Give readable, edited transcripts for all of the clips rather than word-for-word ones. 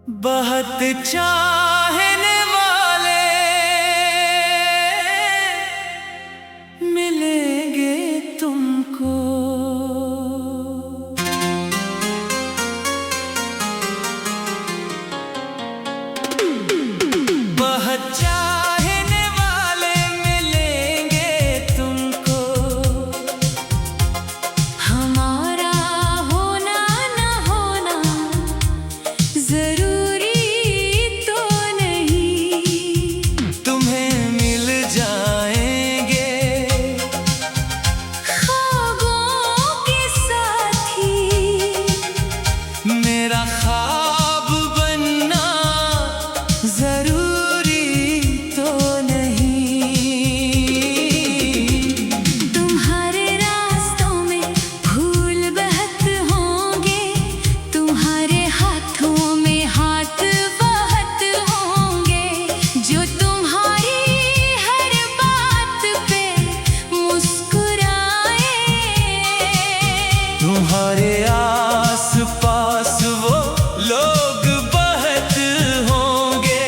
बहुत चाहने वाले मिलेंगे तुमको। बहुत चाहने वाले मिलेंगे तुमको। हमारा होना न होना जरूरी तो नहीं, तुम्हें मिल जाएंगे ख्वाबों के साथी। मेरा ख्वाब बनना जरूरी तो नहीं। तुम्हारे रास्तों में फूल बहत होंगे, तुम्हारे हाथों में हाथ बहत होंगे, जो तुम्हारी हर बात पे मुस्कुराए। तुम्हारे आस पास वो लोग बहुत होंगे,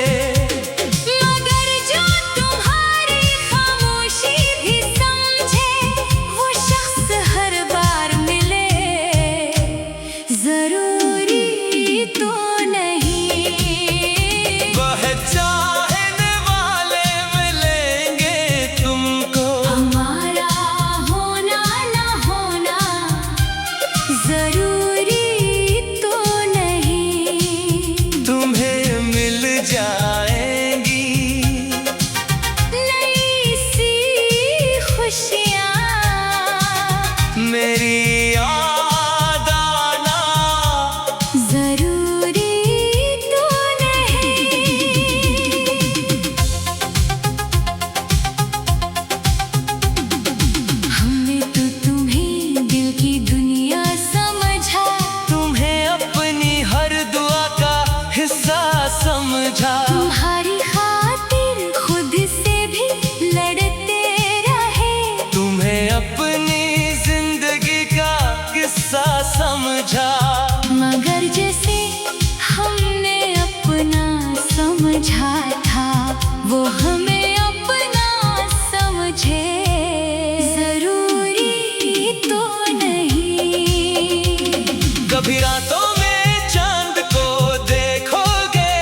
मगर जो तुम्हारी खामोशी भी समझे, वो शख्स हर बार मिले जरूरी तो नहीं। बहुत चाहने वाले मिलेंगे तुमको। हमारा होना न होना जरूरी तो नहीं, तुम्हें मिल जाएंगी नई सी खुशियाँ। मेरी याद आना जरूरी तो नहीं। हमने तो तुम्हें दिल की दुनिया समझा, तुम्हें अपनी हर दुआ का हिस्सा समझा। तुम्हारी खातिर खुद से भी लड़ते रहे, तुम्हें अपनी जिंदगी का किस्सा समझा। मगर जैसे हमने अपना समझा था, वो हमें अपना समझे जरूरी तो नहीं। कभी रातों में चांद को देखोगे,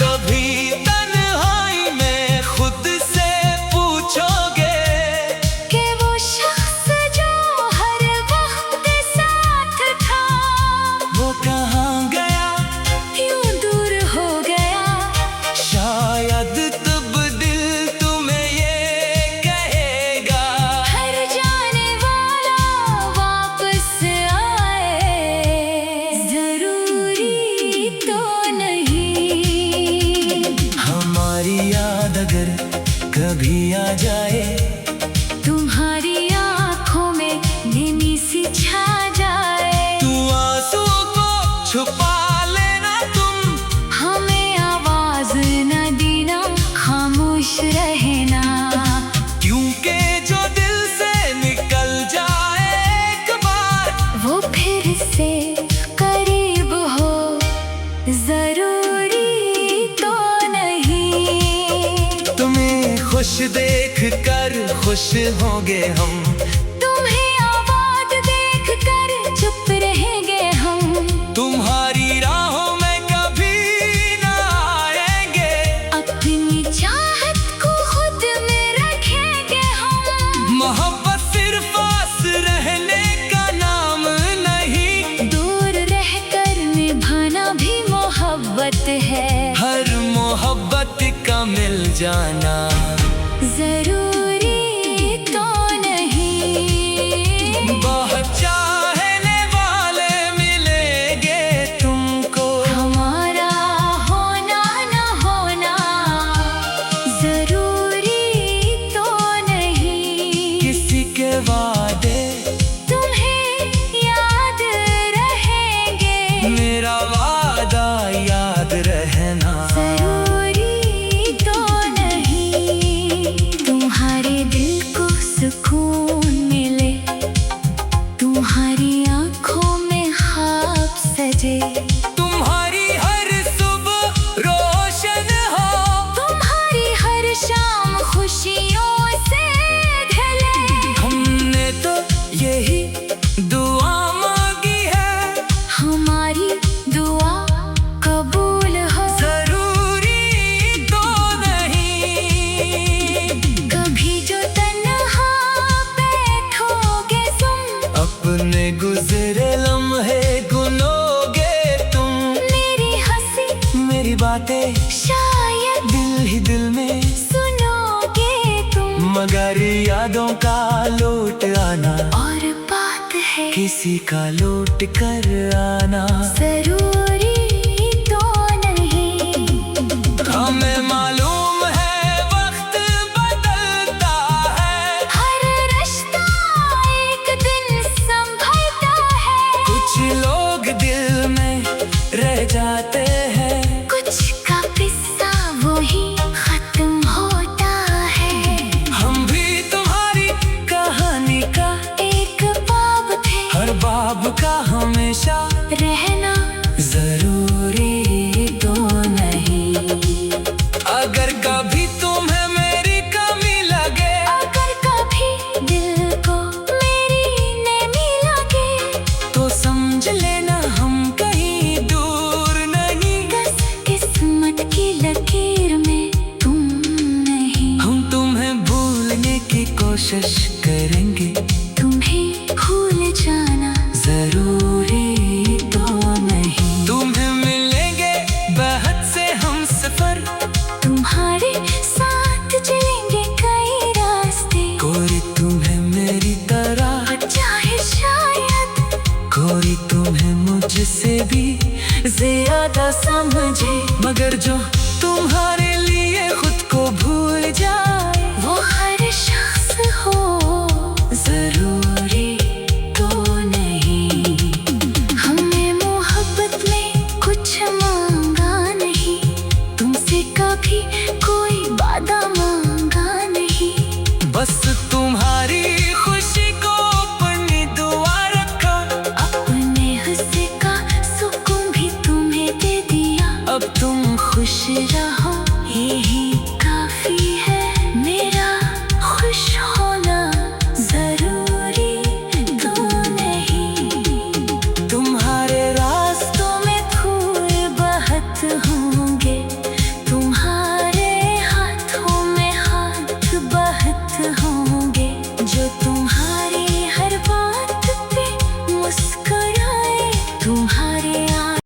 कभी तन्हाई में खुद से पूछोगे कि वो शख्स जो हर वक्त साथ था, वो कहाँ गया। यूं दूर हो गया। शायद तब दिल तुम्हें ये कहेगा, हर जाने वाला वापस आए जरूरी तो नहीं। हमारी याद अगर कभी आ जाए, तुम्हारी आँखों में नीली सी छा जाए, तू आंसू को छुपा लेना तुम। हमें आवाज न देना, खामोश रहना, क्योंकि जो दिल से निकल जाए एक बार, वो फिर से करीब हो जरूरी तो नहीं। तुम्हें खुश देख कर खुश होंगे हम, तुम्हें आबाद देख कर चुप रहेंगे हम, तुम्हारी राहों में कभी ना आएंगे। अपनी चाहत को खुद में रखेंगे हम। मोहब्बत सिर्फ पास रहने का नाम नहीं, दूर रहकर निभाना भी मोहब्बत है। हर मोहब्बत का मिल जाना जरूरी तो नहीं। बहुत चाहने वाले मिलेंगे तुमको। हमारा होना न होना जरूरी तो नहीं, किसी के वादे तुम्हें याद रहेंगे मेरा वादा याद रहना। जरूरी तो नहीं। बातें शायद दिल ही दिल में सुनोगे तुम, मगर यादों का लौट आना और बात है किसी का लौट कर आना जरूरी तो नहीं। हमें मालूम है वक्त बदलता है, हर रिश्ता एक दिन संभलता है, कुछ लोग दिल में रह जाते हैं, कुछ का किस्सा वही खत्म होता है। हम भी तुम्हारी कहानी का एक बाब थे, हर बाब का हमेशा रहना जरूरी तो नहीं। अगर कभी तुम्हें मेरी कमी लगे, अगर कभी दिल को मेरी नैनी लगे, तो समझ लेना हम कहीं दूर नहीं। बस किस्मत की लकीर में तुम नहीं। हम तुम्हें भूलने की कोशिश करेंगे, तुम्हें भूल जाना जरूरी तो नहीं। तुम्हें मिलेंगे बहुत से हम सफर, तुम्हारे साथ चलेंगे कई रास्ते, कोई तुम्हें मेरी तरह, चाहे शायद कोई तुम्हें मुझसे भी ज्यादा समझे, मगर जो तुम्हारे लिए खुद को भूल जाए, वो हर शख्स हो जरूरी तो नहीं। हमने मोहब्बत में कुछ मांगा नहीं, तुमसे कभी कोई वादा मांगा नहीं। बस तुम्हारी खुशी को अपनी दुआ रखा, अपने हिस्से का सुकून भी तुम्हें दे दिया, अब तुम खुश रहो।